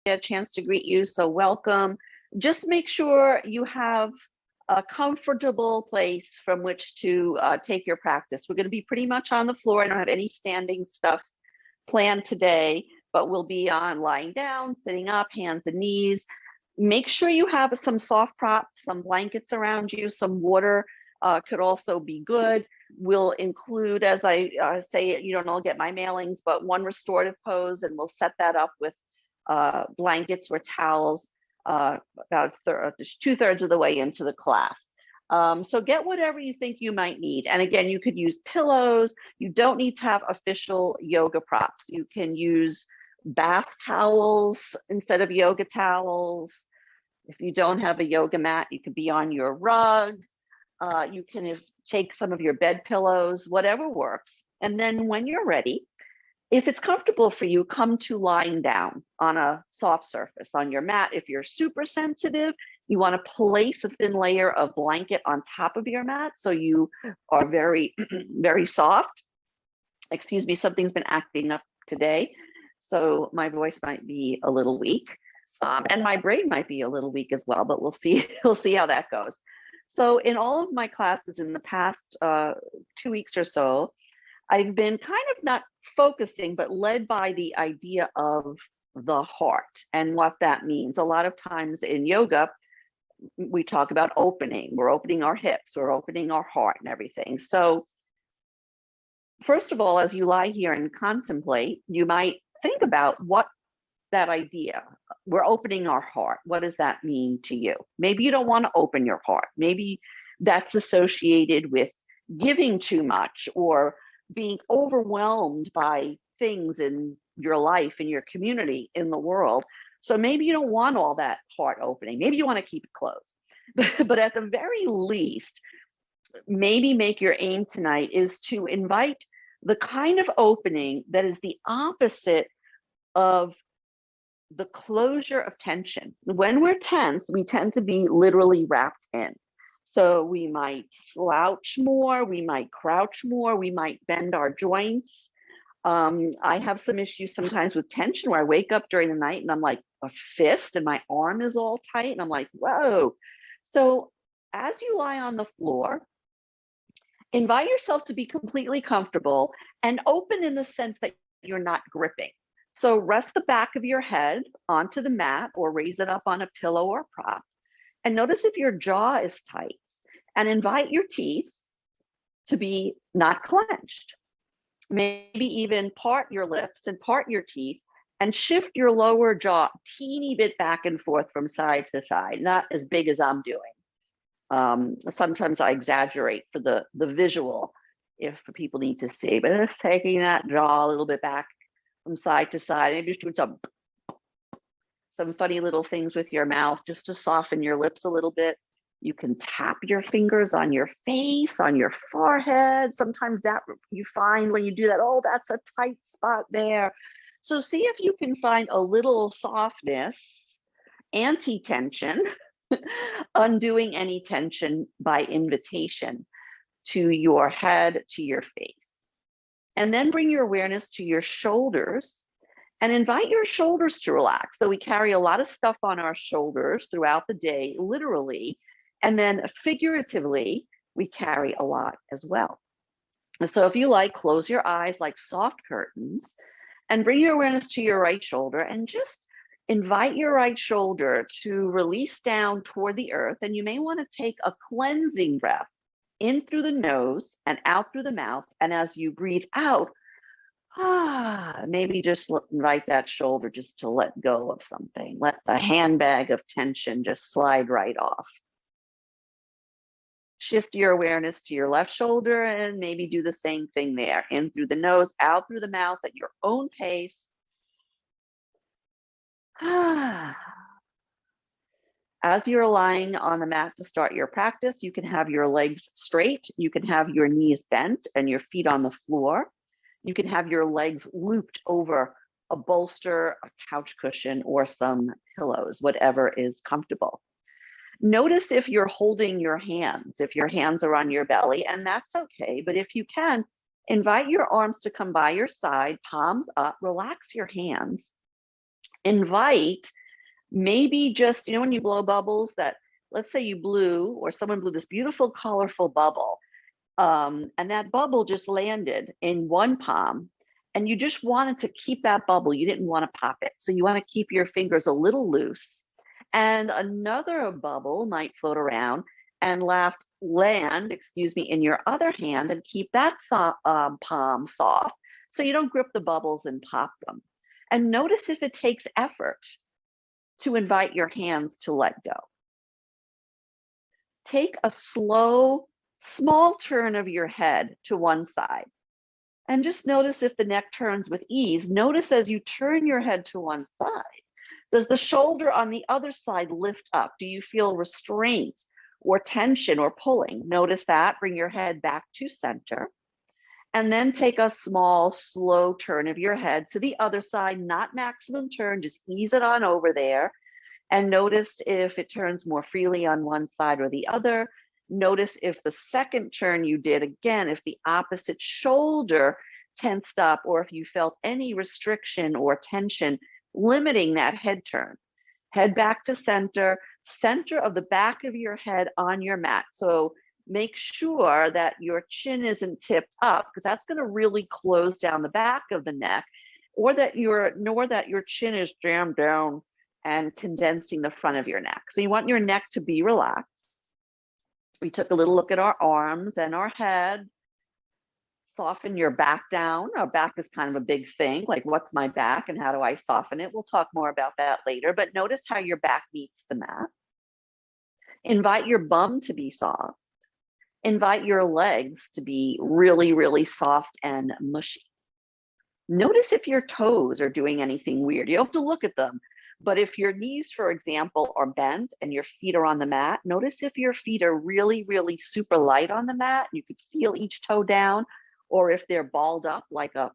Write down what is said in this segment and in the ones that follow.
A chance to greet you, so welcome. Just make sure you have a comfortable place from which to take your practice. We're going to be pretty much on the floor. I don't have any standing stuff planned today, but we'll be on lying down, sitting up, hands and knees. Make sure you have some soft props, some blankets around you, some water could also be good. We'll include, as I say, you don't all get my mailings, but one restorative pose, and we'll set that up with blankets or towels about 2/3 of the way into the class. So get whatever you think you might need. And again, you could use pillows. You don't need to have official yoga props. You can use bath towels instead of yoga towels. If you don't have a yoga mat, you could be on your rug. You can take some of your bed pillows, whatever works. And then when you're ready, if it's comfortable for you, come to lying down on a soft surface on your mat. If you're super sensitive, you want to place a thin layer of blanket on top of your mat so you are very, very soft. Excuse me, something's been acting up today, so my voice might be a little weak, and my brain might be a little weak as well, but we'll see. We'll see how that goes. So in all of my classes in the past 2 weeks or so, I've been kind of not focusing, but led by the idea of the heart and what that means. A lot of times in yoga, we talk about opening. We're opening our hips, we're opening our heart and everything. So first of all, as you lie here and contemplate, you might think about what that idea, we're opening our heart. What does that mean to you? Maybe you don't want to open your heart. Maybe that's associated with giving too much or being overwhelmed by things in your life, in your community, in the world. So maybe you don't want all that heart opening. Maybe you want to keep it closed. But at the very least, maybe make your aim tonight is to invite the kind of opening that is the opposite of the closure of tension. When we're tense, we tend to be literally wrapped in. So we might slouch more, we might crouch more, we might bend our joints. I have some issues sometimes with tension where I wake up during the night and I'm like a fist and my arm is all tight and I'm like, whoa. So as you lie on the floor, invite yourself to be completely comfortable and open in the sense that you're not gripping. So rest the back of your head onto the mat or raise it up on a pillow or prop. And notice if your jaw is tight, and invite your teeth to be not clenched. Maybe even part your lips and part your teeth and shift your lower jaw a teeny bit back and forth from side to side, not as big as I'm doing. Sometimes I exaggerate for the visual if people need to see, but just taking that jaw a little bit back from side to side, maybe just doing some funny little things with your mouth just to soften your lips a little bit. You can tap your fingers on your face, on your forehead. Sometimes that you find when you do that, oh, that's a tight spot there. So see if you can find a little softness, anti-tension, undoing any tension by invitation to your head, to your face. And then bring your awareness to your shoulders and invite your shoulders to relax. So we carry a lot of stuff on our shoulders throughout the day, literally, and then figuratively, we carry a lot as well. And so if you like, close your eyes like soft curtains and bring your awareness to your right shoulder and just invite your right shoulder to release down toward the earth. And you may want to take a cleansing breath in through the nose and out through the mouth. And as you breathe out, maybe just invite that shoulder just to let go of something. Let the handbag of tension just slide right off. Shift your awareness to your left shoulder and maybe do the same thing there. In through the nose, out through the mouth at your own pace. As you're lying on the mat to start your practice, you can have your legs straight. You can have your knees bent and your feet on the floor. You can have your legs looped over a bolster, a couch cushion, or some pillows, whatever is comfortable. Notice if you're holding your hands, if your hands are on your belly, and that's okay. But if you can, invite your arms to come by your side, palms up, relax your hands. Invite maybe just, when you blow bubbles, that let's say you blew or someone blew this beautiful, colorful bubble, and that bubble just landed in one palm, and you just wanted to keep that bubble. You didn't want to pop it. So you want to keep your fingers a little loose. And another bubble might float around and land, in your other hand, and keep that palm soft so you don't grip the bubbles and pop them. And notice if it takes effort to invite your hands to let go. Take a slow, small turn of your head to one side. And just notice if the neck turns with ease. Notice as you turn your head to one side, does the shoulder on the other side lift up? Do you feel restraint or tension or pulling? Notice that. Bring your head back to center. And then take a small, slow turn of your head to the other side, not maximum turn, just ease it on over there. And notice if it turns more freely on one side or the other. Notice if the second turn you did, again, if the opposite shoulder tensed up, or if you felt any restriction or tension limiting that head turn. Head back to center, center of the back of your head on your mat. So make sure that your chin isn't tipped up, because that's going to really close down the back of the neck, or that your chin is jammed down and condensing the front of your neck. So you want your neck to be relaxed. We took a little look at our arms and our head. Soften your back down. Our back is kind of a big thing, like what's my back and how do I soften it? We'll talk more about that later, but notice how your back meets the mat. Invite your bum to be soft. Invite your legs to be really, really soft and mushy. Notice if your toes are doing anything weird. You have to look at them. But if your knees, for example, are bent and your feet are on the mat, notice if your feet are really, really super light on the mat. You could feel each toe down, or if they're balled up like a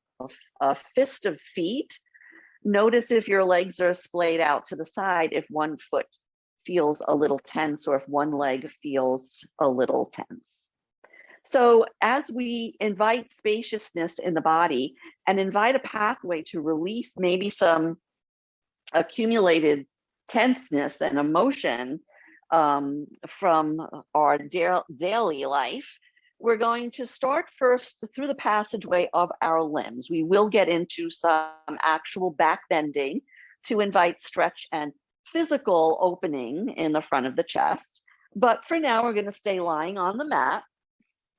fist of feet. Notice if your legs are splayed out to the side, if one foot feels a little tense, or if one leg feels a little tense. So as we invite spaciousness in the body and invite a pathway to release maybe some accumulated tenseness and emotion from our daily life, we're going to start first through the passageway of our limbs. We will get into some actual back bending to invite stretch and physical opening in the front of the chest. But for now, we're going to stay lying on the mat,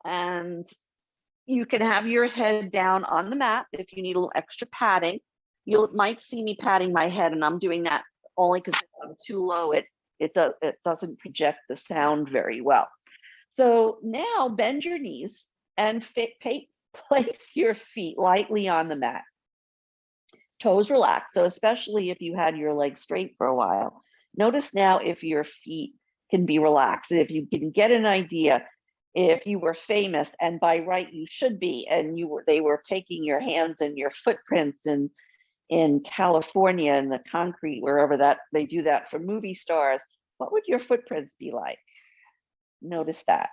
and you can have your head down on the mat if you need a little extra padding. You might see me patting my head, and I'm doing that only because if I'm too low, it doesn't project the sound very well. So now bend your knees and place your feet lightly on the mat. Toes relaxed. So especially if you had your legs straight for a while, notice now if your feet can be relaxed. If you can get an idea, if you were famous, and by right you should be, and they were taking your hands and your footprints in California in the concrete, wherever that they do that for movie stars, what would your footprints be like? Notice that.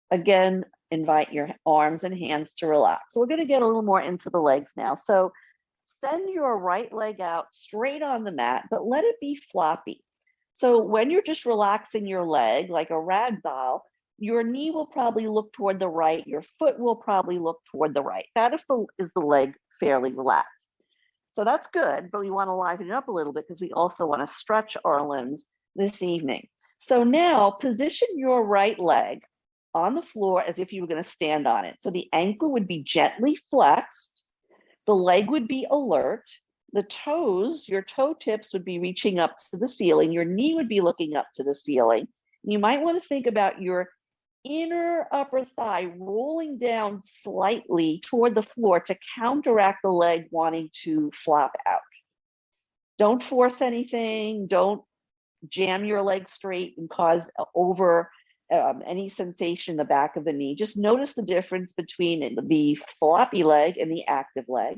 Again, invite your arms and hands to relax. So we're going to get a little more into the legs now. So send your right leg out straight on the mat, but let it be floppy. So when you're just relaxing your leg like a rag doll, your knee will probably look toward the right, your foot will probably look toward the right. That is the leg fairly relaxed. So that's good, but we want to liven it up a little bit because we also want to stretch our limbs this evening. So now position your right leg on the floor as if you were going to stand on it. So the ankle would be gently flexed, the leg would be alert, the toes, your toe tips would be reaching up to the ceiling, your knee would be looking up to the ceiling. You might want to think about your inner upper thigh rolling down slightly toward the floor to counteract the leg wanting to flop out. Don't force anything. Don't jam your leg straight and cause any sensation in the back of the knee. Just notice the difference between the floppy leg and the active leg.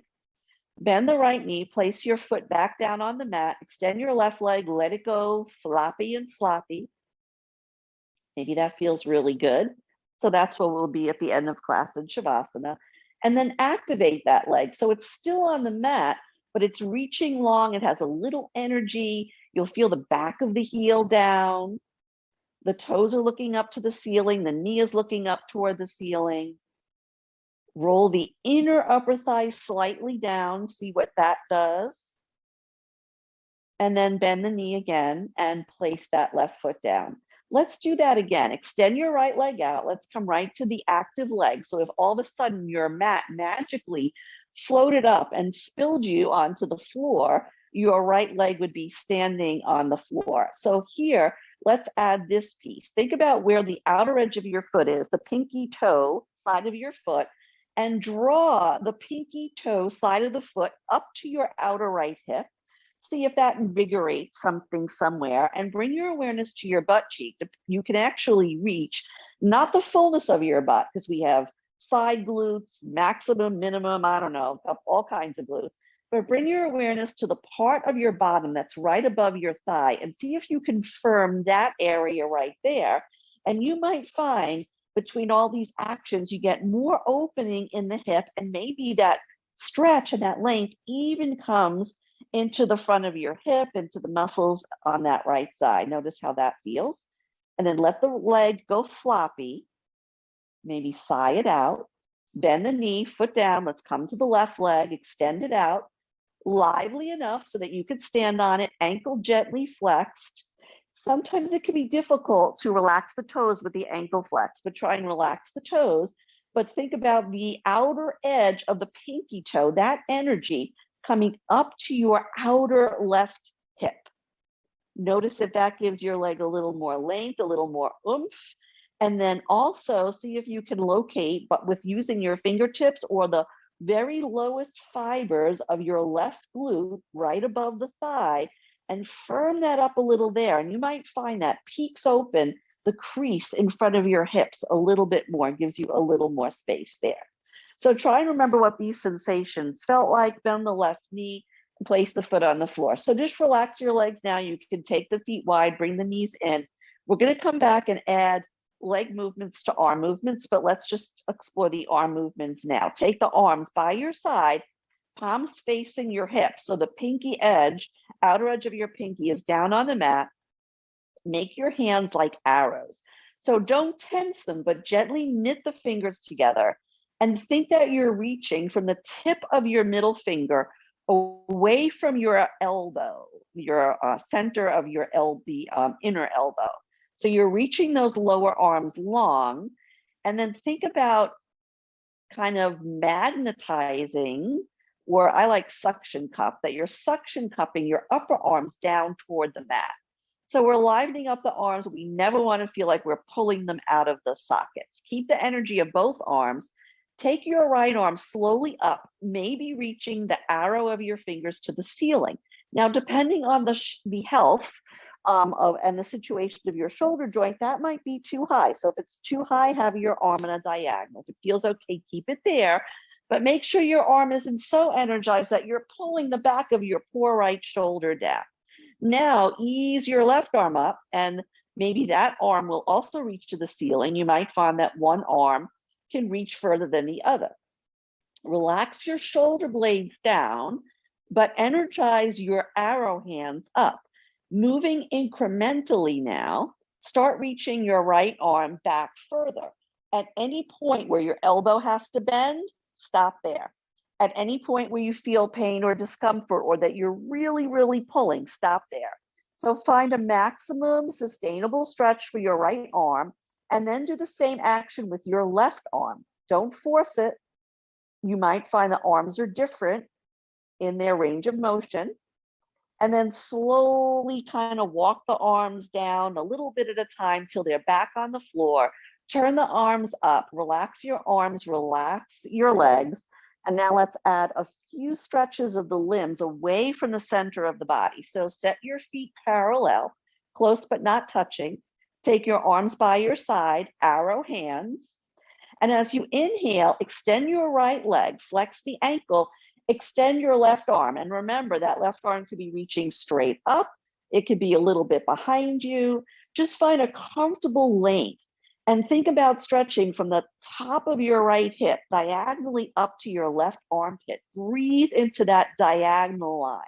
Bend the right knee, place your foot back down on the mat, extend your left leg, let it go floppy and sloppy. Maybe that feels really good. So that's where we'll be at the end of class in Shavasana. And then activate that leg. So it's still on the mat, but it's reaching long. It has a little energy. You'll feel the back of the heel down. The toes are looking up to the ceiling. The knee is looking up toward the ceiling. Roll the inner upper thigh slightly down. See what that does. And then bend the knee again and place that left foot down. Let's do that again. Extend your right leg out. Let's come right to the active leg. So if all of a sudden your mat magically floated up and spilled you onto the floor, your right leg would be standing on the floor. So here, let's add this piece. Think about where the outer edge of your foot is, the pinky toe side of your foot, and draw the pinky toe side of the foot up to your outer right hip. See if that invigorates something somewhere, and bring your awareness to your butt cheek. You can actually reach not the fullness of your butt, because we have side glutes, maximum, minimum, I don't know, all kinds of glutes, but bring your awareness to the part of your bottom that's right above your thigh and see if you can firm that area right there. And you might find between all these actions, you get more opening in the hip, and maybe that stretch and that length even comes into the front of your hip, into the muscles on that right side. Notice how that feels. And then let the leg go floppy. Maybe sigh it out. Bend the knee, foot down. Let's come to the left leg, extend it out. Lively enough so that you could stand on it, ankle gently flexed. Sometimes it can be difficult to relax the toes with the ankle flex, but try and relax the toes. But think about the outer edge of the pinky toe, that energy coming up to your outer left hip. Notice if that gives your leg a little more length, a little more oomph. And then also see if you can locate, but with using your fingertips or the very lowest fibers of your left glute right above the thigh, and firm that up a little there. And you might find that peaks open the crease in front of your hips a little bit more, gives you a little more space there. So try and remember what these sensations felt like. Bend the left knee and place the foot on the floor. So just relax your legs now. You can take the feet wide, bring the knees in. We're going to come back and add leg movements to arm movements, but let's just explore the arm movements now. Take the arms by your side, palms facing your hips. So the pinky edge, outer edge of your pinky is down on the mat. Make your hands like arrows. So don't tense them, but gently knit the fingers together. And think that you're reaching from the tip of your middle finger away from your elbow, your center of your inner elbow. So you're reaching those lower arms long. And then think about kind of magnetizing, or I like suction cup, that you're suction cupping your upper arms down toward the mat. So we're livening up the arms. We never want to feel like we're pulling them out of the sockets. Keep the energy of both arms. Take your right arm slowly up, maybe reaching the arrow of your fingers to the ceiling. Now, depending on the health and the situation of your shoulder joint, that might be too high. So if it's too high, have your arm in a diagonal. If it feels okay, keep it there, but make sure your arm isn't so energized that you're pulling the back of your poor right shoulder down. Now, ease your left arm up, and maybe that arm will also reach to the ceiling. You might find that one arm can reach further than the other. Relax your shoulder blades down, but energize your arrow hands up. Moving incrementally now, start reaching your right arm back further. At any point where your elbow has to bend, stop there. At any point where you feel pain or discomfort, or that you're really, really pulling, stop there. So find a maximum sustainable stretch for your right arm, and then do the same action with your left arm. Don't force it. You might find the arms are different in their range of motion. And then slowly kind of walk the arms down a little bit at a time till they're back on the floor. Turn the arms up, relax your arms, relax your legs. And now let's add a few stretches of the limbs away from the center of the body. So set your feet parallel, close but not touching. Take your arms by your side, arrow hands. And as you inhale, extend your right leg, flex the ankle, extend your left arm. And remember that left arm could be reaching straight up. It could be a little bit behind you. Just find a comfortable length and think about stretching from the top of your right hip diagonally up to your left armpit. Breathe into that diagonal line.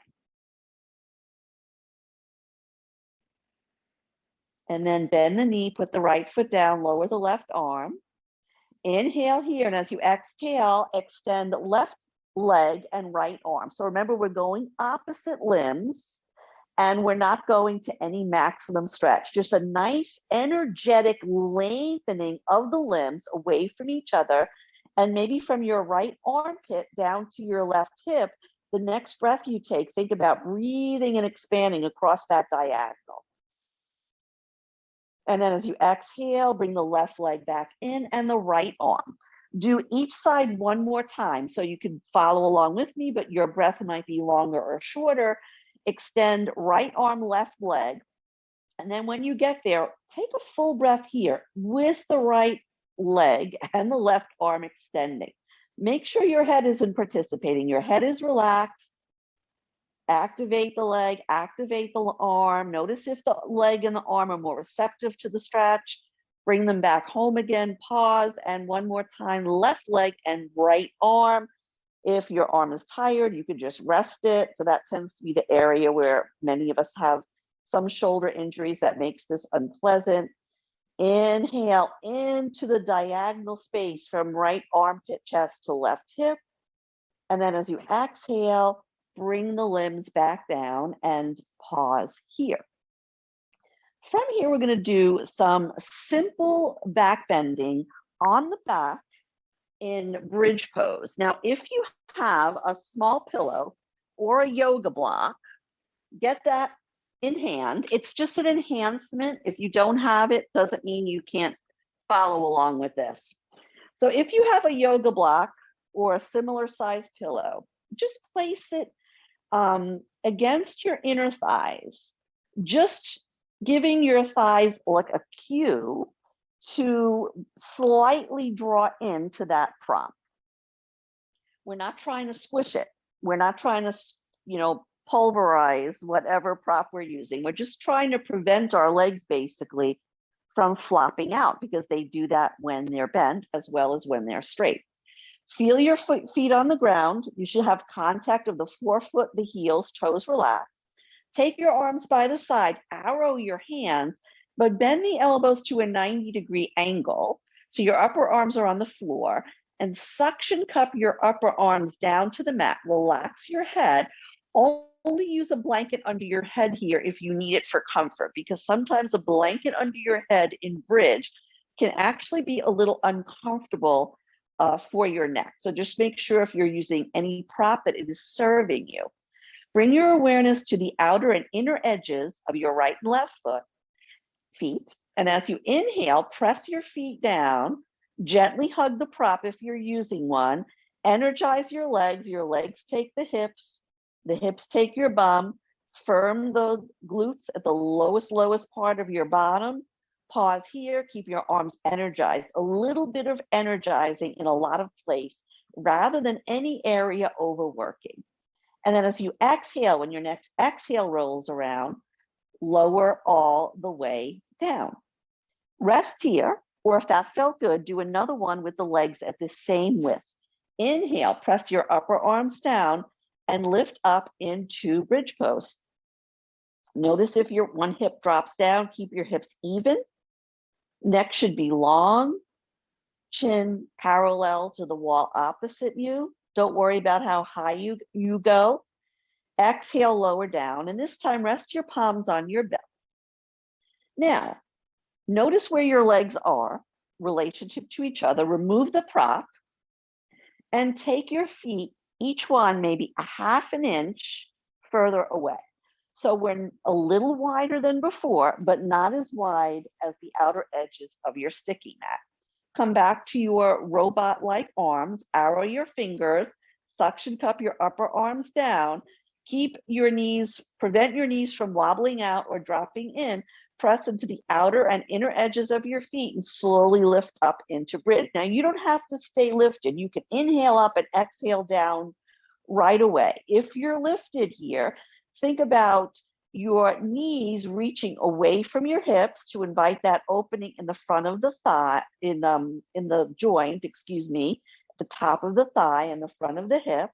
And then bend the knee, put the right foot down, lower the left arm. Inhale here, and as you exhale, extend left leg and right arm. So remember, we're going opposite limbs, and we're not going to any maximum stretch. Just a nice energetic lengthening of the limbs away from each other, and maybe from your right armpit down to your left hip. The next breath you take, think about breathing and expanding across that diagonal. And then as you exhale, bring the left leg back in and the right arm. Do each side one more time so you can follow along with me, but your breath might be longer or shorter. Extend right arm, left leg. And then when you get there, take a full breath here with the right leg and the left arm extending. Make sure your head isn't participating. Your head is relaxed. Activate the leg, activate the arm. Notice if the leg and the arm are more receptive to the stretch. Bring them back home again, pause, and one more time, left leg and right arm. If your arm is tired, you could just rest it. So that tends to be the area where many of us have some shoulder injuries that makes this unpleasant. Inhale into the diagonal space from right armpit, chest to left hip. And then as you exhale, bring the limbs back down and pause here. From here, we're going to do some simple back bending on the back in bridge pose. Now, if you have a small pillow or a yoga block, get that in hand. It's just an enhancement. If you don't have it, doesn't mean you can't follow along with this. So if you have a yoga block or a similar size pillow, just place it against your inner thighs, just giving your thighs like a cue to slightly draw into that prop. We're not trying to squish it. We're not trying to, pulverize whatever prop we're using. We're just trying to prevent our legs basically from flopping out, because they do that when they're bent as well as when they're straight. Feel your feet on the ground. You should have contact of the forefoot, the heels, toes relaxed. Take your arms by the side, arrow your hands, but bend the elbows to a 90-degree angle. So your upper arms are on the floor, and suction cup your upper arms down to the mat. Relax your head. Only use a blanket under your head here if you need it for comfort, because sometimes a blanket under your head in bridge can actually be a little uncomfortable for your neck. So just make sure if you're using any prop that it is serving you. Bring your awareness to the outer and inner edges of your right and left feet. And as you inhale, press your feet down, gently hug the prop if you're using one, energize your legs take the hips take your bum, firm the glutes at the lowest part of your bottom. Pause here, keep your arms energized. A little bit of energizing in a lot of place rather than any area overworking. And then as you exhale, when your next exhale rolls around, lower all the way down. Rest here, or if that felt good, do another one with the legs at the same width. Inhale, press your upper arms down and lift up into bridge pose. Notice if your one hip drops down, keep your hips even. Neck should be long, chin parallel to the wall opposite you. Don't worry about how high you go. Exhale, lower down, and this time rest your palms on your belly. Now, notice where your legs are, relationship to each other. Remove the prop and take your feet, each one maybe a half an inch further away. So we're a little wider than before, but not as wide as the outer edges of your sticky mat. Come back to your robot-like arms, arrow your fingers, suction cup your upper arms down, keep your knees, prevent your knees from wobbling out or dropping in, press into the outer and inner edges of your feet and slowly lift up into bridge. Now you don't have to stay lifted. You can inhale up and exhale down right away. If you're lifted here, think about your knees reaching away from your hips to invite that opening in the front of the thigh, in the joint, excuse me, the top of the thigh and the front of the hip.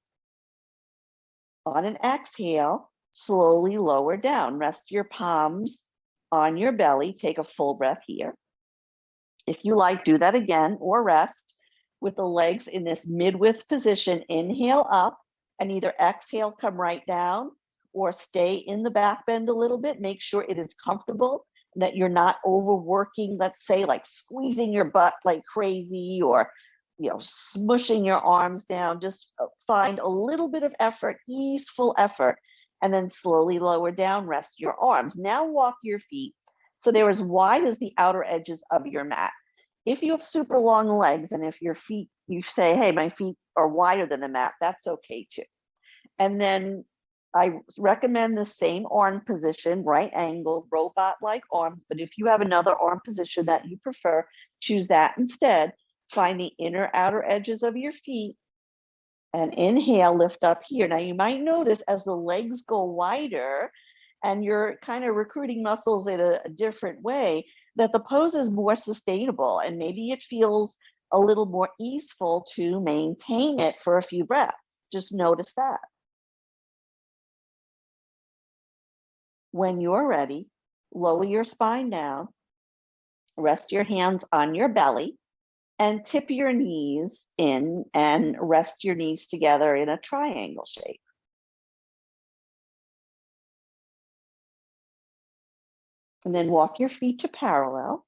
On an exhale, slowly lower down. Rest your palms on your belly. Take a full breath here. If you like, do that again, or rest with the legs in this mid-width position. Inhale up, and either exhale, come right down, or stay in the back bend a little bit. Make sure it is comfortable, that you're not overworking, let's say like squeezing your butt like crazy, or smushing your arms down. Just find a little bit of effort, easeful effort, and then slowly lower down, rest your arms. Now walk your feet so they're as wide as the outer edges of your mat. If you have super long legs, and if your feet, you say, hey, my feet are wider than the mat, that's okay too. And then I recommend the same arm position, right angle, robot-like arms. But if you have another arm position that you prefer, choose that instead. Find the inner outer edges of your feet and inhale, lift up here. Now you might notice as the legs go wider and you're kind of recruiting muscles in a different way, that the pose is more sustainable, and maybe it feels a little more easeful to maintain it for a few breaths. Just notice that. When you're ready, lower your spine down, rest your hands on your belly, and tip your knees in and rest your knees together in a triangle shape. And then walk your feet to parallel,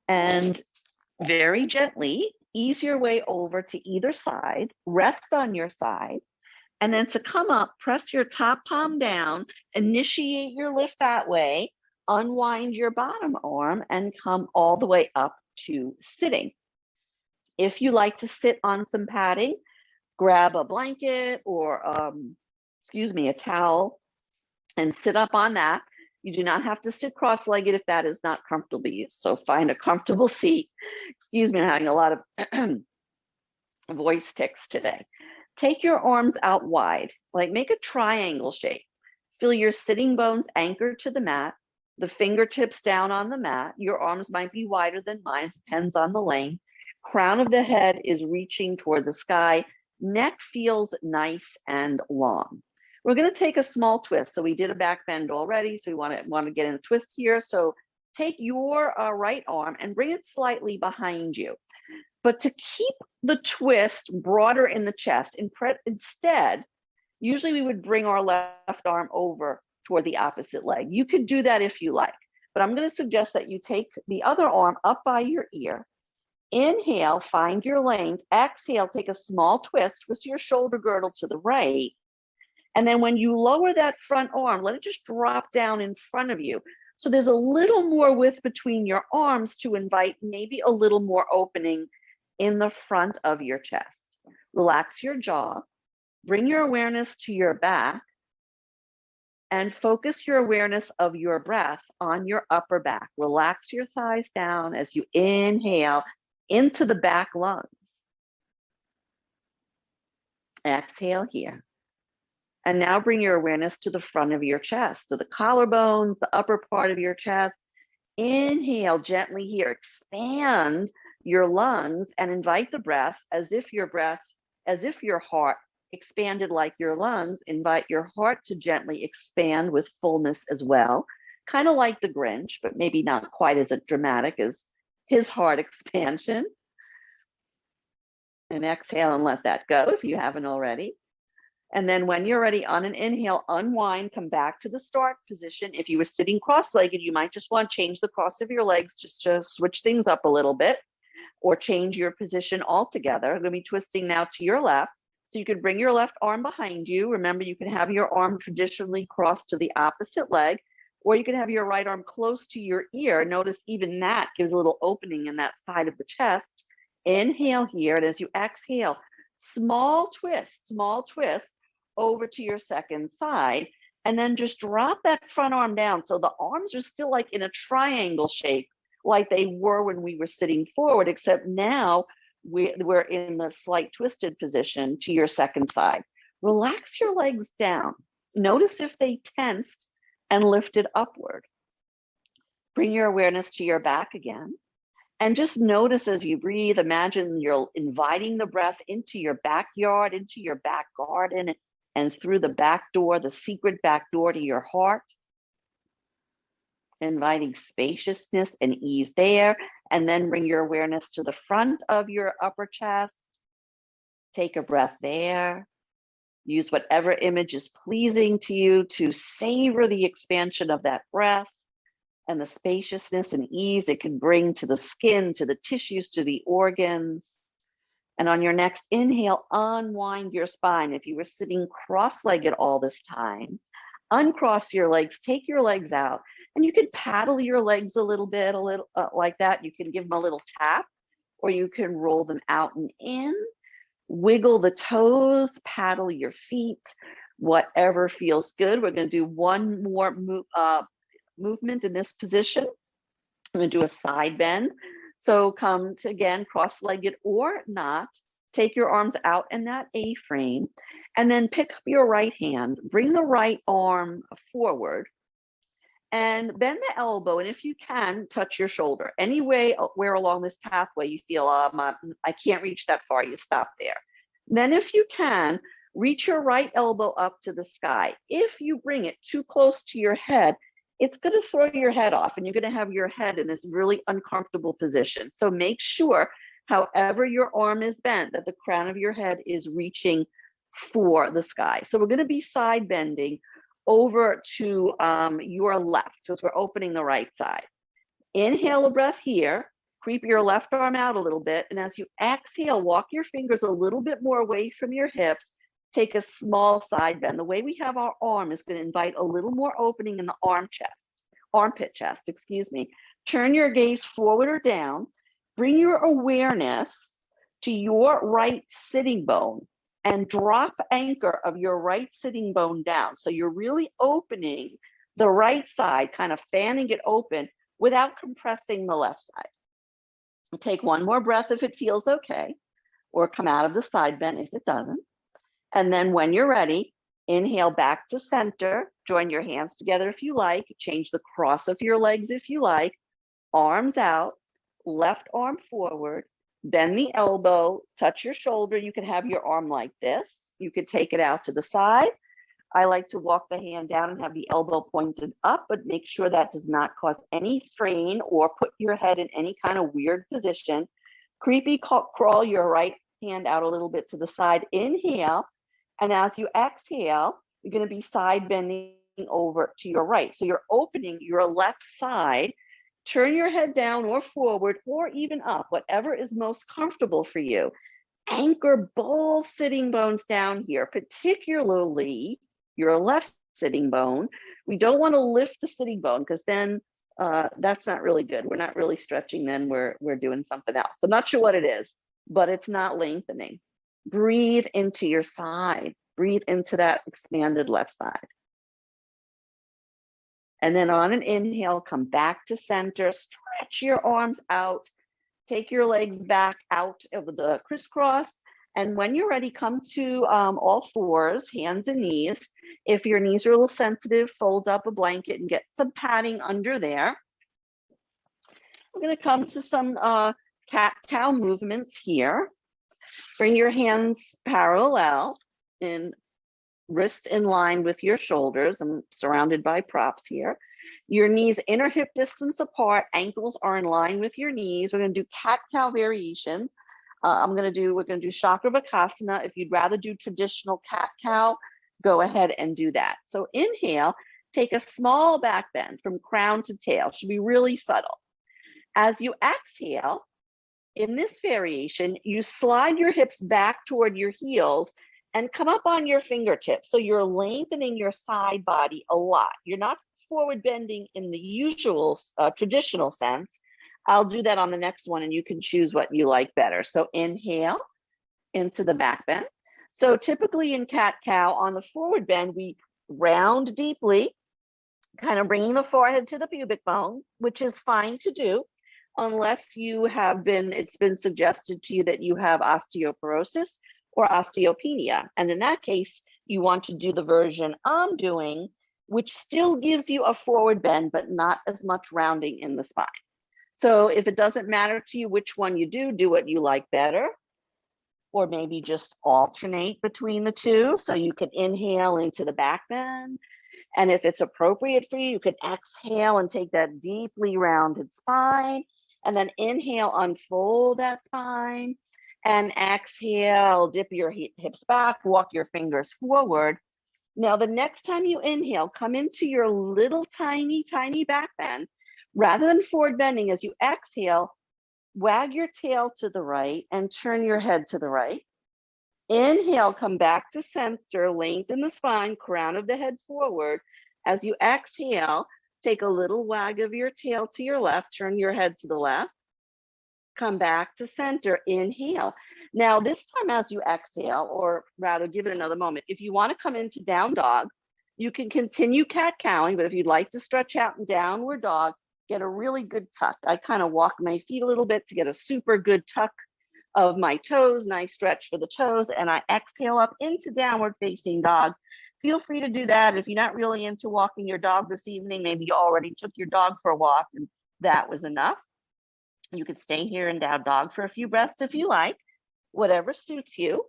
and very gently ease your way over to either side, rest on your side, and then to come up, press your top palm down, initiate your lift that way, unwind your bottom arm, and come all the way up to sitting. If you like to sit on some padding, grab a blanket or, a towel, and sit up on that. You do not have to sit cross-legged if that is not comfortable to you. So find a comfortable seat. Excuse me, I'm having a lot of voice tics today. Take your arms out wide, like make a triangle shape. Feel your sitting bones anchored to the mat, the fingertips down on the mat. Your arms might be wider than mine, depends on the length. Crown of the head is reaching toward the sky. Neck feels nice and long. We're going to take a small twist. So we did a back bend already, so we want to get in a twist here. So take your right arm and bring it slightly behind you. But to keep the twist broader in the chest, instead, usually we would bring our left arm over toward the opposite leg. You could do that if you like, but I'm going to suggest that you take the other arm up by your ear. Inhale, find your length. Exhale, take a small twist, twist your shoulder girdle to the right. And then when you lower that front arm, let it just drop down in front of you. So there's a little more width between your arms to invite maybe a little more opening in the front of your chest. Relax your jaw, bring your awareness to your back, and focus your awareness of your breath on your upper back. Relax your thighs down as you inhale into the back lungs. Exhale here. And now bring your awareness to the front of your chest, so the collarbones, the upper part of your chest. Inhale gently here, expand your lungs and invite the breath as if your heart expanded like your lungs. Invite your heart to gently expand with fullness as well, kind of like the Grinch, but maybe not quite as dramatic as his heart expansion. And exhale and let that go if you haven't already. And then when you're ready, on an inhale, unwind, come back to the start position. If you were sitting cross-legged, you might just want to change the cross of your legs just to switch things up a little bit, or change your position altogether. I'm going to be twisting now to your left. So you could bring your left arm behind you. Remember, you can have your arm traditionally crossed to the opposite leg, or you can have your right arm close to your ear. Notice even that gives a little opening in that side of the chest. Inhale here, and as you exhale, small twist over to your second side, and then just drop that front arm down. So the arms are still like in a triangle shape, like they were when we were sitting forward, except now we're in the slight twisted position to your second side. Relax your legs down. Notice if they tensed and lift it upward. Bring your awareness to your back again. And just notice as you breathe, imagine you're inviting the breath into your backyard, into your back garden, and through the back door, the secret back door to your heart. Inviting spaciousness and ease there. And then bring your awareness to the front of your upper chest. Take a breath there. Use whatever image is pleasing to you to savor the expansion of that breath and the spaciousness and ease it can bring to the skin, to the tissues, to the organs. And on your next inhale, unwind your spine. If you were sitting cross-legged all this time, uncross your legs, take your legs out, and you can paddle your legs a little bit, like that. You can give them a little tap, or you can roll them out and in. Wiggle the toes, paddle your feet, whatever feels good. We're going to do one more movement in this position. I'm going to do a side bend. So come to, again, cross-legged or not. Take your arms out in that A-frame, and then pick up your right hand. Bring the right arm forward and bend the elbow. And if you can, touch your shoulder. Anyway, where along this pathway you feel, I can't reach that far, you stop there. Then if you can, reach your right elbow up to the sky. If you bring it too close to your head, it's going to throw your head off, and you're going to have your head in this really uncomfortable position. So make sure, however your arm is bent, that the crown of your head is reaching for the sky. So we're going to be side bending over to your left, because we're opening the right side. Inhale a breath here, creep your left arm out a little bit, and as you exhale, walk your fingers a little bit more away from your hips. Take a small side bend. The way we have our arm is going to invite a little more opening in the armpit chest, excuse me. Turn your gaze forward or down. Bring your awareness to your right sitting bone and drop anchor of your right sitting bone down. So you're really opening the right side, kind of fanning it open without compressing the left side. Take one more breath if it feels okay, or come out of the side bend if it doesn't. And then when you're ready, inhale back to center, join your hands together if you like, change the cross of your legs if you like, arms out, left arm forward, bend the elbow, touch your shoulder. You can have your arm like this. You could take it out to the side. I like to walk the hand down and have the elbow pointed up, but make sure that does not cause any strain or put your head in any kind of weird position. Creepy crawl your right hand out a little bit to the side. Inhale. And as you exhale, you're going to be side bending over to your right. So you're opening your left side. Turn your head down or forward or even up, whatever is most comfortable for you. Anchor both sitting bones down here, particularly your left sitting bone. We don't want to lift the sitting bone, because then that's not really good. We're not really stretching then, we're doing something else. I'm not sure what it is, but it's not lengthening. Breathe into your side. Breathe into that expanded left side. And then on an inhale, come back to center, stretch your arms out, take your legs back out of the crisscross. And when you're ready, come to all fours, hands and knees. If your knees are a little sensitive, fold up a blanket and get some padding under there. We're going to come to some cat-cow movements here. Bring your hands parallel and wrists in line with your shoulders. I'm surrounded by props here. Your knees inner hip distance apart, ankles are in line with your knees. We're going to do cat-cow variations. We're going to do Chakravarkasana. If you'd rather do traditional cat-cow, go ahead and do that. So inhale, take a small back bend from crown to tail. Should be really subtle. As you exhale, in this variation, you slide your hips back toward your heels and come up on your fingertips. So you're lengthening your side body a lot. You're not forward bending in the usual traditional sense. I'll do that on the next one, and you can choose what you like better. So inhale into the back bend. So typically in cat-cow, on the forward bend, we round deeply, kind of bringing the forehead to the pubic bone, which is fine to do, unless you have it's been suggested to you that you have osteoporosis or osteopenia. And in that case, you want to do the version I'm doing, which still gives you a forward bend, but not as much rounding in the spine. So if it doesn't matter to you which one you do what you like better, or maybe just alternate between the two. So you can inhale into the back bend. And if it's appropriate for you, you could exhale and take that deeply rounded spine, and then inhale, unfold that spine, and exhale, dip your hips back, walk your fingers forward. Now, the next time you inhale, come into your little tiny, tiny back bend. Rather than forward bending, as you exhale, wag your tail to the right and turn your head to the right. Inhale, come back to center, lengthen the spine, crown of the head forward. As you exhale, take a little wag of your tail to your left, turn your head to the left, come back to center, inhale. Now, this time as you exhale, or rather give it another moment, if you want to come into down dog, you can continue cat-cowing, but if you'd like to stretch out in downward dog, get a really good tuck. I kind of walk my feet a little bit to get a super good tuck of my toes, nice stretch for the toes, and I exhale up into downward facing dog. Feel free to do that. If you're not really into walking your dog this evening, maybe you already took your dog for a walk and that was enough. You could stay here in down dog for a few breaths if you like, whatever suits you,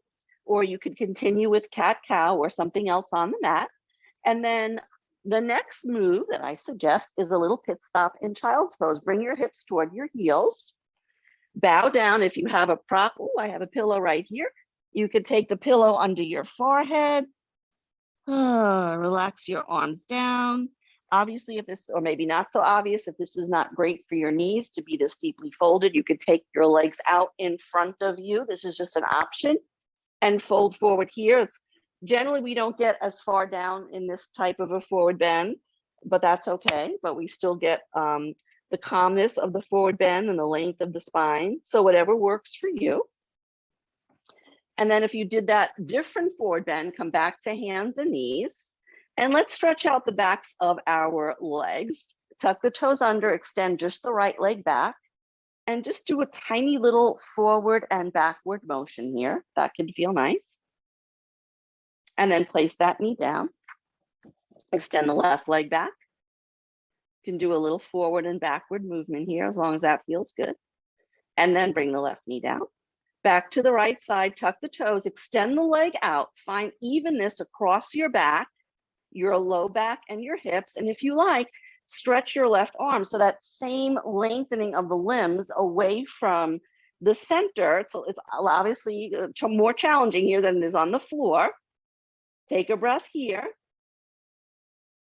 or you could continue with cat-cow or something else on the mat. And then the next move that I suggest is a little pit stop in child's pose. Bring your hips toward your heels. Bow down if you have a prop. Oh, I have a pillow right here. You could take the pillow under your forehead. Relax your arms down. Obviously, if this, or maybe not so obvious, if this is not great for your knees to be this deeply folded, you could take your legs out in front of you. This is just an option. And fold forward here. It's generally, we don't get as far down in this type of a forward bend, but that's okay. But we still get the calmness of the forward bend and the length of the spine. So whatever works for you. And then if you did that different forward bend, come back to hands and knees. And let's stretch out the backs of our legs. Tuck the toes under, extend just the right leg back. And just do a tiny little forward and backward motion here. That can feel nice. And then place that knee down. Extend the left leg back. You can do a little forward and backward movement here as long as that feels good. And then bring the left knee down. Back to the right side, tuck the toes, extend the leg out, find evenness across your back, your low back and your hips. And if you like, stretch your left arm. So that same lengthening of the limbs away from the center. It's obviously more challenging here than it is on the floor. Take a breath here.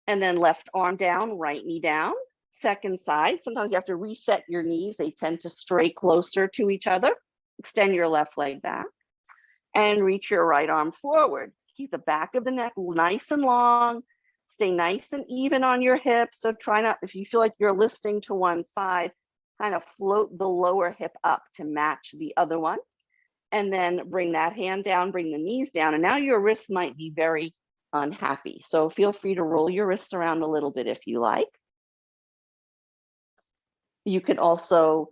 And then left arm down, right knee down. Second side. Sometimes you have to reset your knees. They tend to stray closer to each other. Extend your left leg back and reach your right arm forward. Keep the back of the neck nice and long. Stay nice and even on your hips. So try not, if you feel like you're listing to one side, kind of float the lower hip up to match the other one. And then bring that hand down, bring the knees down. And now your wrists might be very unhappy. So feel free to roll your wrists around a little bit if you like. You could also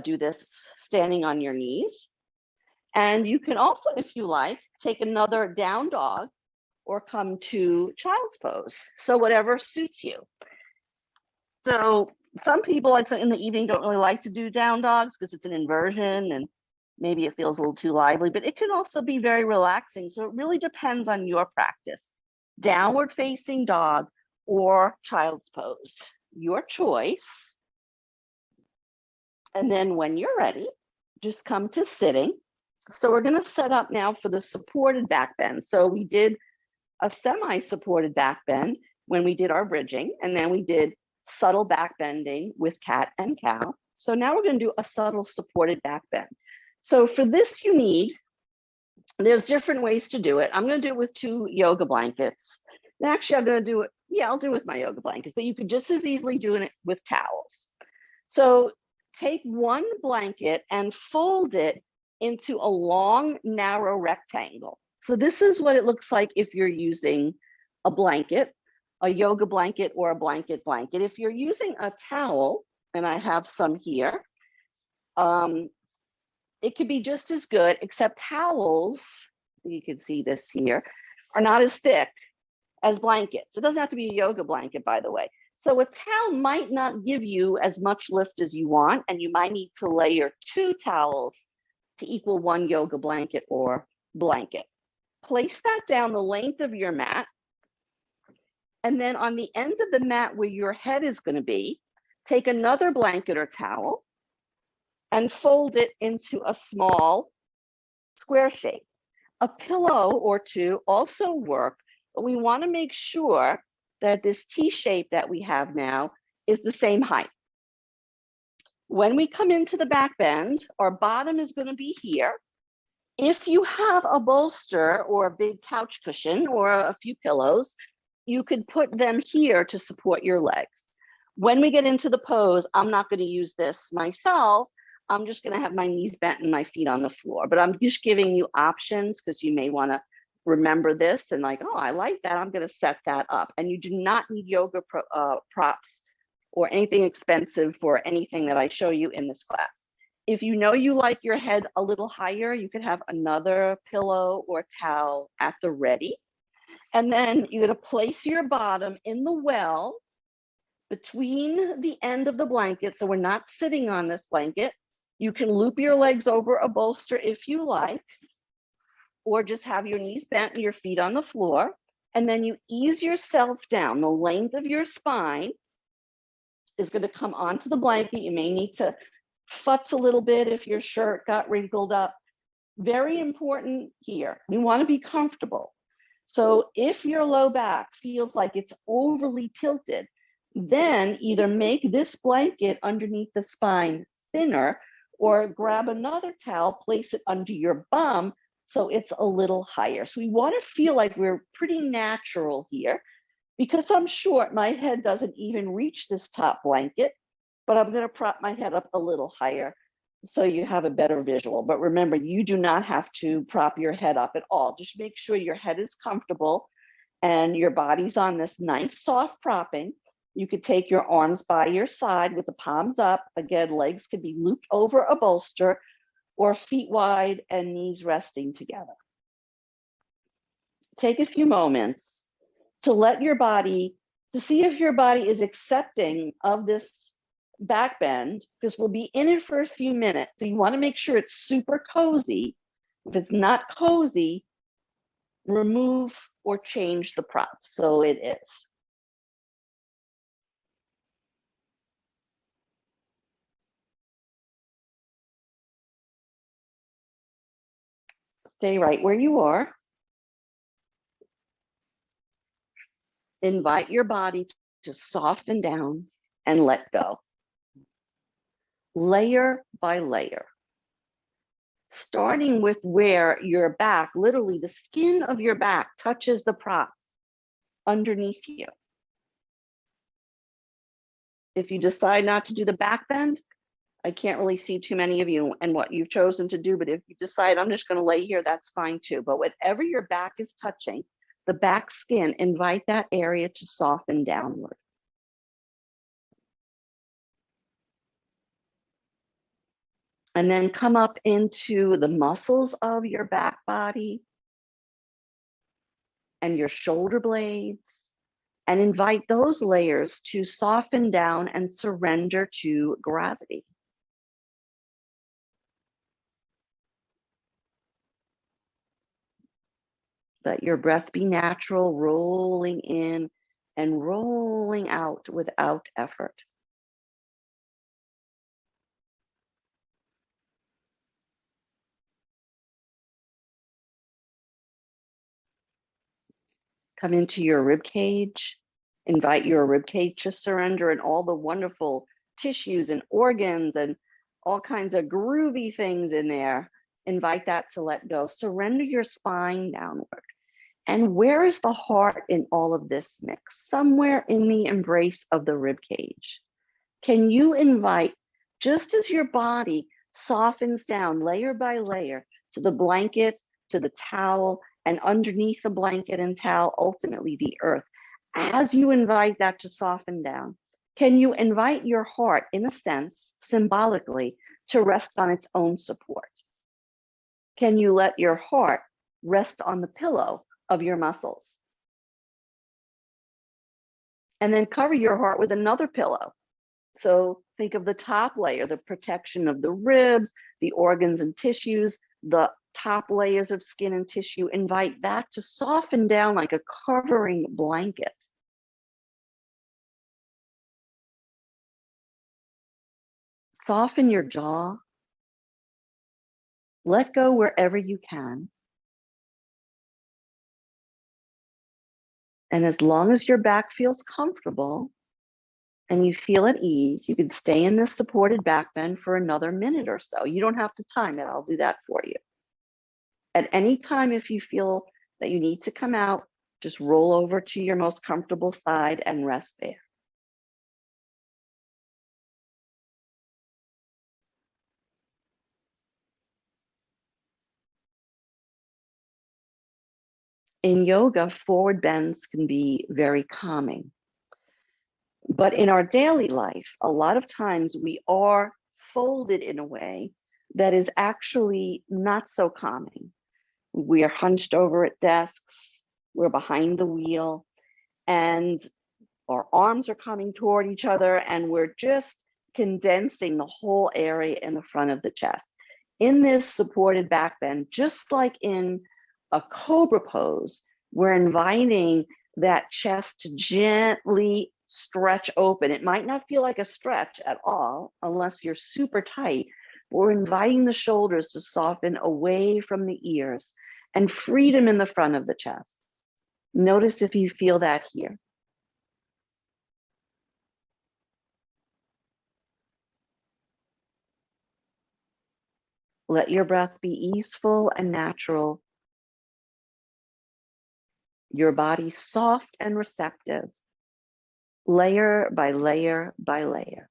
do this standing on your knees. And you can also, if you like, take another down dog or come to child's pose. So whatever suits you. So some people, like in the evening, don't really like to do down dogs because it's an inversion and maybe it feels a little too lively, but it can also be very relaxing. So it really depends on your practice. Downward facing dog or child's pose, your choice. And then when you're ready, just come to sitting. So we're going to set up now for the supported back bend. So we did a semi-supported back bend when we did our bridging, and then we did subtle back bending with cat and cow. So now we're going to do a subtle supported back bend. So for this, there's different ways to do it. I'm going to do it with 2 yoga blankets. And actually, I'm going to do it, I'll do it with my yoga blankets, but you could just as easily do it with towels. So take one blanket and fold it into a long, narrow rectangle. So this is what it looks like if you're using a blanket, a yoga blanket or a blanket blanket. If you're using a towel, and I have some here, it could be just as good, except towels, you can see this here, are not as thick as blankets. It doesn't have to be a yoga blanket, by the way. So a towel might not give you as much lift as you want, and you might need to layer 2 towels to equal 1 yoga blanket or blanket. Place that down the length of your mat. And then on the ends of the mat where your head is going to be, take another blanket or towel and fold it into a small square shape. A pillow or 2 also work, but we want to make sure that this T shape that we have now is the same height. When we come into the back bend, our bottom is going to be here. If you have a bolster or a big couch cushion or a few pillows, you could put them here to support your legs. When we get into the pose, I'm not going to use this myself. I'm just going to have my knees bent and my feet on the floor, but I'm just giving you options because you may want to remember this and like, oh, I like that. I'm going to set that up. And you do not need yoga props or anything expensive for anything that I show you in this class. If you know you like your head a little higher, you could have another pillow or towel at the ready. And then you're going to place your bottom in the well between the end of the blanket. So we're not sitting on this blanket. You can loop your legs over a bolster if you like, or just have your knees bent and your feet on the floor. And then you ease yourself down. The length of your spine is going to come onto the blanket. You may need to futz a little bit if your shirt got wrinkled up. Very important here. We want to be comfortable. So if your low back feels like it's overly tilted, then either make this blanket underneath the spine thinner or grab another towel, place it under your bum so it's a little higher. So we want to feel like we're pretty natural here. Because I'm short, my head doesn't even reach this top blanket, but I'm going to prop my head up a little higher so you have a better visual. But remember, you do not have to prop your head up at all. Just make sure your head is comfortable and your body's on this nice soft propping. You could take your arms by your side with the palms up. Again, legs could be looped over a bolster or feet wide and knees resting together. Take a few moments to let your body, to see if your body is accepting of this back bend, because we'll be in it for a few minutes. So you want to make sure it's super cozy. If it's not cozy, remove or change the prop so it is. Stay right where you are. Invite your body to soften down and let go. Layer by layer. Starting with where your back, literally the skin of your back touches the prop underneath you. If you decide not to do the back bend, I can't really see too many of you and what you've chosen to do, but if you decide I'm just going to lay here, that's fine too. But whatever your back is touching, the back skin, invite that area to soften downward. And then come up into the muscles of your back body and your shoulder blades, and invite those layers to soften down and surrender to gravity. Let your breath be natural, rolling in and rolling out without effort. Come into your rib cage. Invite your rib cage to surrender and all the wonderful tissues and organs and all kinds of groovy things in there. Invite that to let go. Surrender your spine downward. And where is the heart in all of this mix? Somewhere in the embrace of the rib cage. Can you invite, just as your body softens down layer by layer to the blanket, to the towel, and underneath the blanket and towel, ultimately the earth, as you invite that to soften down, can you invite your heart, in a sense, symbolically, to rest on its own support? Can you let your heart rest on the pillow of your muscles? And then cover your heart with another pillow. So think of the top layer, the protection of the ribs, the organs and tissues, the top layers of skin and tissue. Invite that to soften down like a covering blanket. Soften your jaw. Let go wherever you can. And as long as your back feels comfortable and you feel at ease, you can stay in this supported back bend for another minute or so. You don't have to time it. I'll do that for you. At any time, if you feel that you need to come out, just roll over to your most comfortable side and rest there. In yoga, forward bends can be very calming. But in our daily life, a lot of times we are folded in a way that is actually not so calming. We are hunched over at desks, we're behind the wheel, and our arms are coming toward each other, and we're just condensing the whole area in the front of the chest. In this supported back bend, just like in a cobra pose, we're inviting that chest to gently stretch open. It might not feel like a stretch at all unless you're super tight. We're inviting the shoulders to soften away from the ears and freedom in the front of the chest. Notice if you feel that here. Let your breath be easeful and natural. Your body soft and receptive, layer by layer by layer.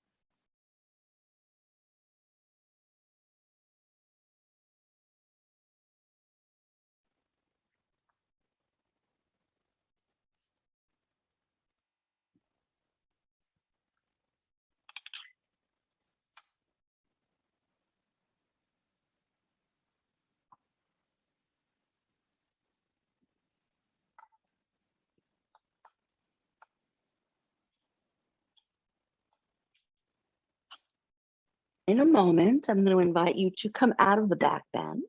In a moment, I'm going to invite you to come out of the back bend.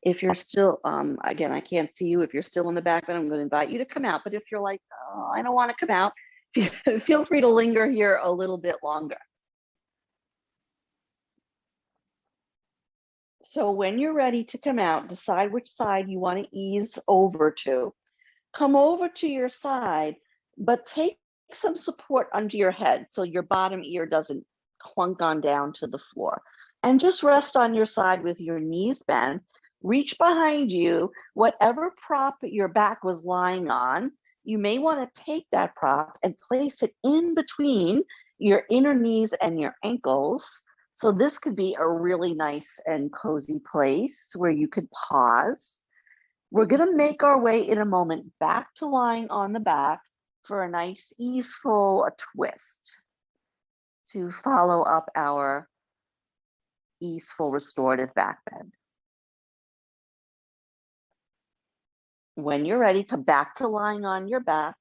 If you're still, again, I can't see you. If you're still in the back bend, I'm going to invite you to come out. But if you're like, oh, I don't want to come out, feel free to linger here a little bit longer. So when you're ready to come out, decide which side you want to ease over to. Come over to your side, but take some support under your head so your bottom ear doesn't clunk on down to the floor. And just rest on your side with your knees bent. Reach behind you, whatever prop your back was lying on, you may want to take that prop and place it in between your inner knees and your ankles. So this could be a really nice and cozy place where you could pause. We're going to make our way in a moment back to lying on the back for a nice easeful twist to follow up our easeful restorative back bend. When you're ready, come back to lying on your back.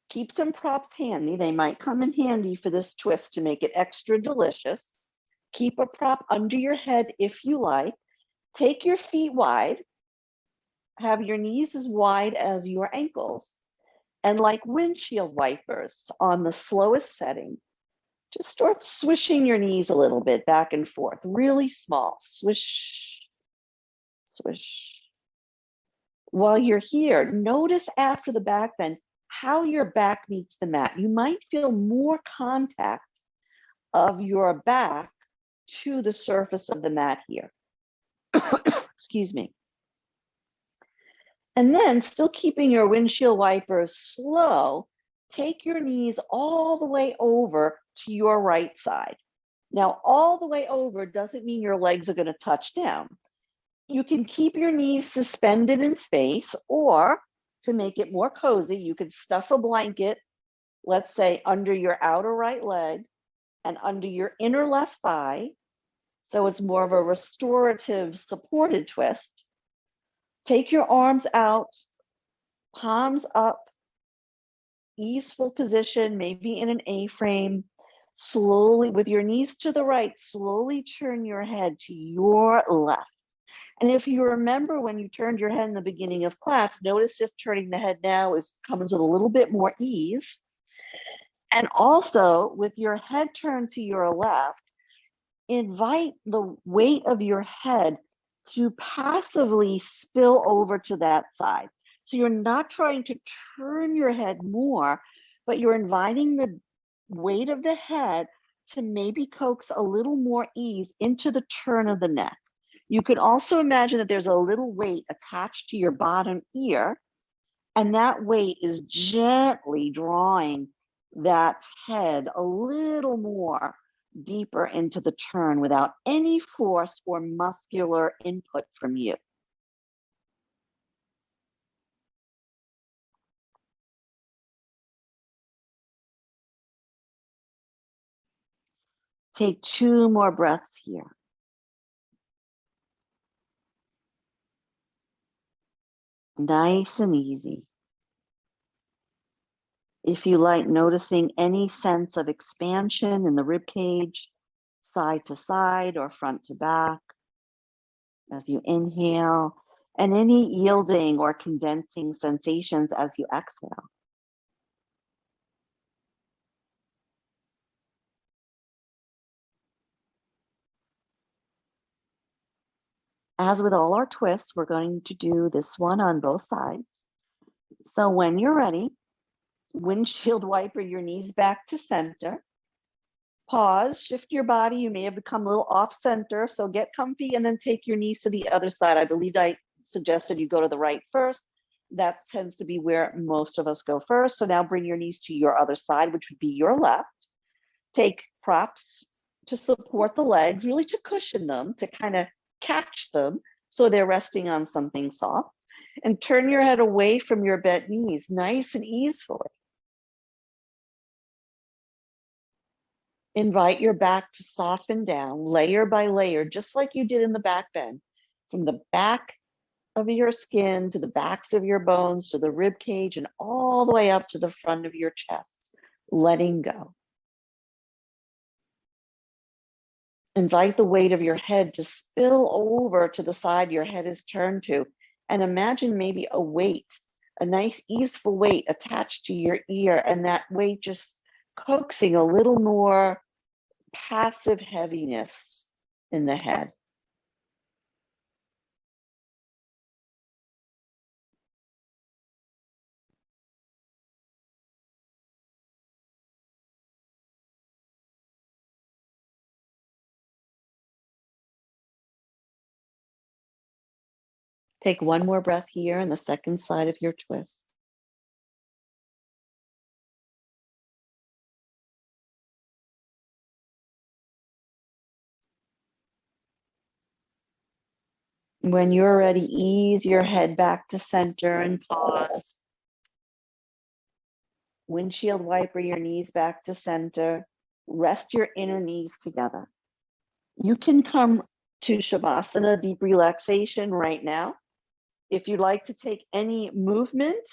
Keep some props handy. They might come in handy for this twist to make it extra delicious. Keep a prop under your head if you like. Take your feet wide. Have your knees as wide as your ankles. And like windshield wipers on the slowest setting, just start swishing your knees a little bit back and forth, really small. Swish, swish. While you're here, notice after the back bend how your back meets the mat. You might feel more contact of your back to the surface of the mat here. Excuse me. And then, still keeping your windshield wipers slow, take your knees all the way over to your right side. Now, all the way over doesn't mean your legs are going to touch down. You can keep your knees suspended in space, or to make it more cozy, you could stuff a blanket, let's say under your outer right leg and under your inner left thigh. So it's more of a restorative supported twist. Take your arms out, palms up. easeful position, maybe in an A-frame. Slowly, with your knees to the right, slowly turn your head to your left. And if you remember when you turned your head in the beginning of class, notice if turning the head now comes with a little bit more ease. And also, with your head turned to your left, invite the weight of your head to passively spill over to that side. So you're not trying to turn your head more, but you're inviting the weight of the head to maybe coax a little more ease into the turn of the neck. You can also imagine that there's a little weight attached to your bottom ear, and that weight is gently drawing that head a little more deeper into the turn without any force or muscular input from you. Take 2 more breaths here. Nice and easy. If you like noticing any sense of expansion in the rib cage, side to side or front to back, as you inhale, and any yielding or condensing sensations as you exhale. As with all our twists, we're going to do this one on both sides. So when you're ready, windshield wiper your knees back to center. Pause, shift your body. You may have become a little off center, so get comfy and then take your knees to the other side. I believe I suggested you go to the right first. That tends to be where most of us go first. So now bring your knees to your other side, which would be your left. Take props to support the legs, really to cushion them, to kind of catch them so they're resting on something soft. And turn your head away from your bent knees, nice and easily. Invite your back to soften down layer by layer, just like you did in the back bend, from the back of your skin to the backs of your bones to the rib cage and all the way up to the front of your chest, letting go. Invite the weight of your head to spill over to the side your head is turned to, and imagine maybe a weight, a nice easeful weight attached to your ear, and that weight just coaxing a little more passive heaviness in the head. Take 1 more breath here on the second side of your twist. When you're ready, ease your head back to center and pause. Windshield wiper your knees back to center. Rest your inner knees together. You can come to Shavasana, deep relaxation right now. If you'd like to take any movement,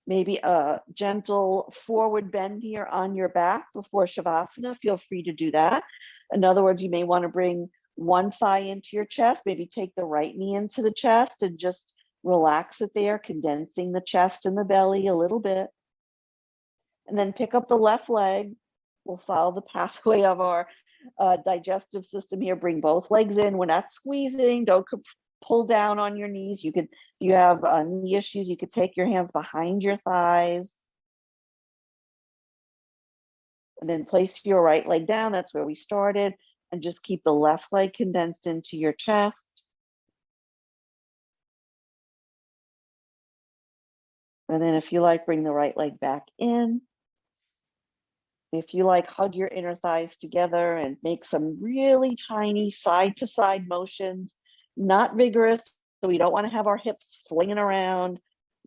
maybe a gentle forward bend here on your back before Shavasana, feel free to do that. In other words, you may want to bring one thigh into your chest, maybe take the right knee into the chest and just relax it there, condensing the chest and the belly a little bit. And then pick up the left leg. We'll follow the pathway of our digestive system here. Bring both legs in. We're not squeezing. Don't pull down on your knees. You could, if you have knee issues, you could take your hands behind your thighs. And then place your right leg down. That's where we started. And just keep the left leg condensed into your chest. And then if you like, bring the right leg back in. If you like, hug your inner thighs together and make some really tiny side to side motions, not vigorous. So we don't want to have our hips flinging around,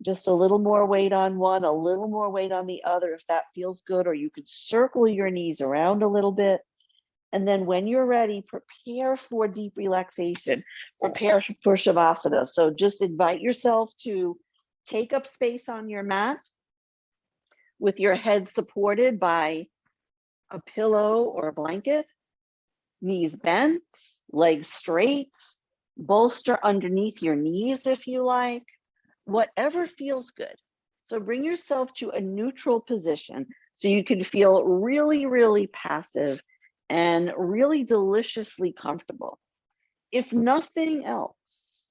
just a little more weight on one, a little more weight on the other, if that feels good, or you could circle your knees around a little bit. And then when you're ready, prepare for deep relaxation, prepare for Shavasana. So just invite yourself to take up space on your mat. with your head supported by a pillow or a blanket, knees bent, legs straight, bolster underneath your knees if you like, whatever feels good. So bring yourself to a neutral position so you can feel really, really passive and really deliciously comfortable. If nothing else,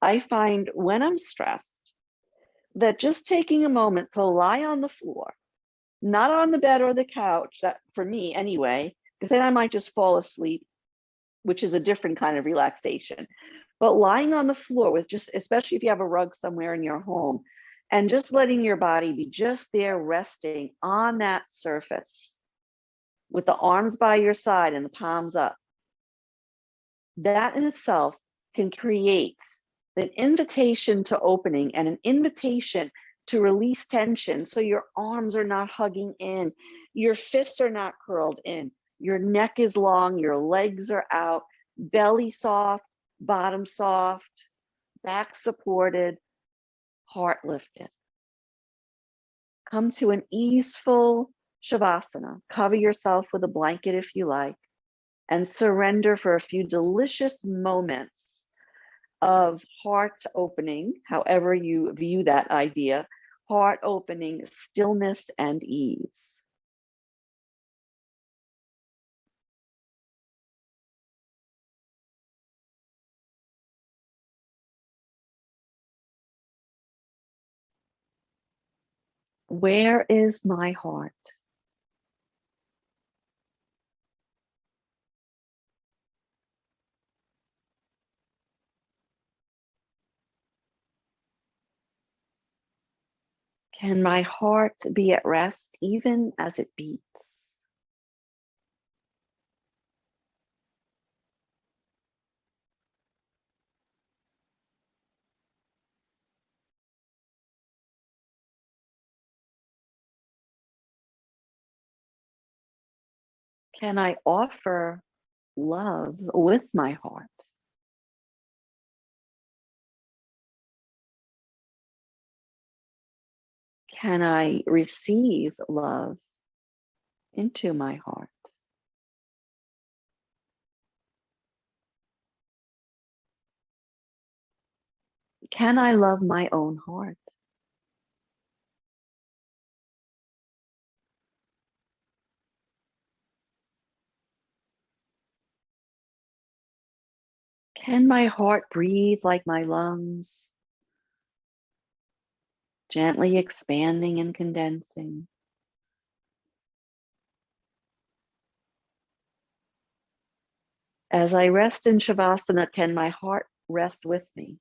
I find when I'm stressed that just taking a moment to lie on the floor, not on the bed or the couch, that for me anyway, because then I might just fall asleep, which is a different kind of relaxation. But lying on the floor with just, especially if you have a rug somewhere in your home, and just letting your body be just there resting on that surface with the arms by your side and the palms up, that in itself can create an invitation to opening and an invitation to release tension. So your arms are not hugging in, your fists are not curled in, your neck is long, your legs are out, belly soft, bottom soft, back supported, heart lifted. Come to an easeful Shavasana. Cover yourself with a blanket if you like, and surrender for a few delicious moments of heart opening, however you view that idea, heart opening, stillness, and ease. Where is my heart? Can my heart be at rest even as it beats? Can I offer love with my heart? Can I receive love into my heart? Can I love my own heart? Can my heart breathe like my lungs, gently expanding and condensing? As I rest in Shavasana, can my heart rest with me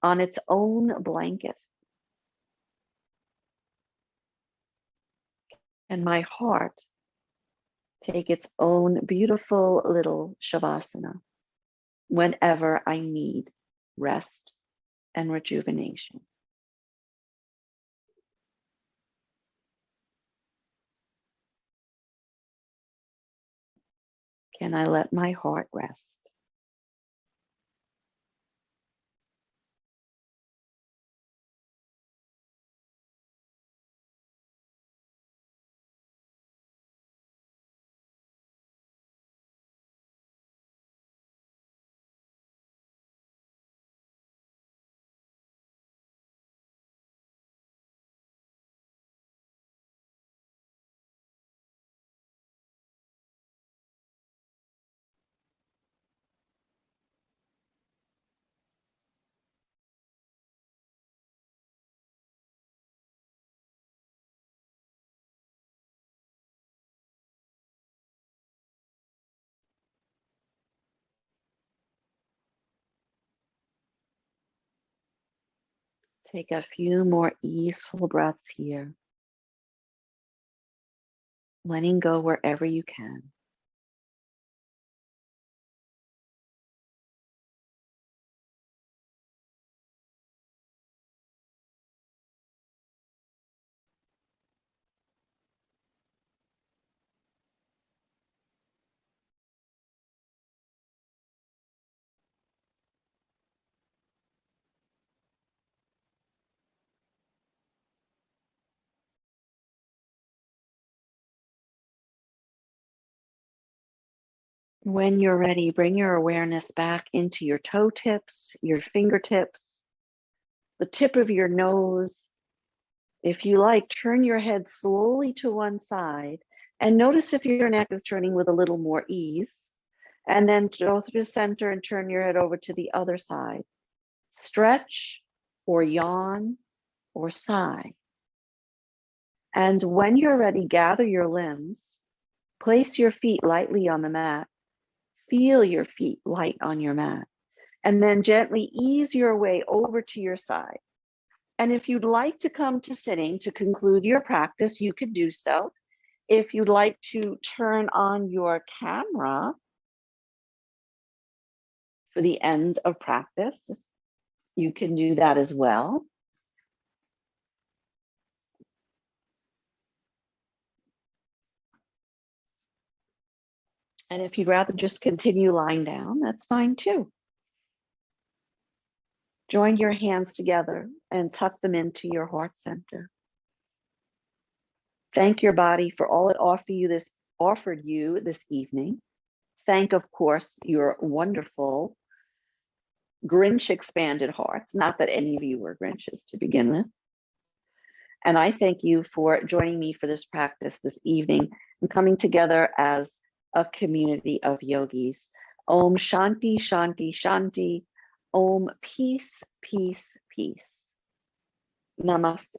on its own blanket? And my heart take its own beautiful little Shavasana whenever I need rest and rejuvenation? Can I let my heart rest? Take a few more easeful breaths here, letting go wherever you can. When you're ready, bring your awareness back into your toe tips, your fingertips, the tip of your nose. If you like, turn your head slowly to one side and notice if your neck is turning with a little more ease. And then go through the center and turn your head over to the other side. Stretch or yawn or sigh. And when you're ready, gather your limbs, place your feet lightly on the mat, feel your feet light on your mat, and then gently ease your way over to your side. And if you'd like to come to sitting to conclude your practice, you could do so. If you'd like to turn on your camera for the end of practice, you can do that as well. And if you'd rather just continue lying down, that's fine too. Join your hands together and tuck them into your heart center. Thank your body for all it offered you this evening. Thank, of course, your wonderful Grinch expanded hearts. Not that any of you were Grinches to begin with. And I thank you for joining me for this practice this evening and coming together as a community of yogis. Om Shanti, Shanti, Shanti. Om Peace, Peace, Peace. Namaste.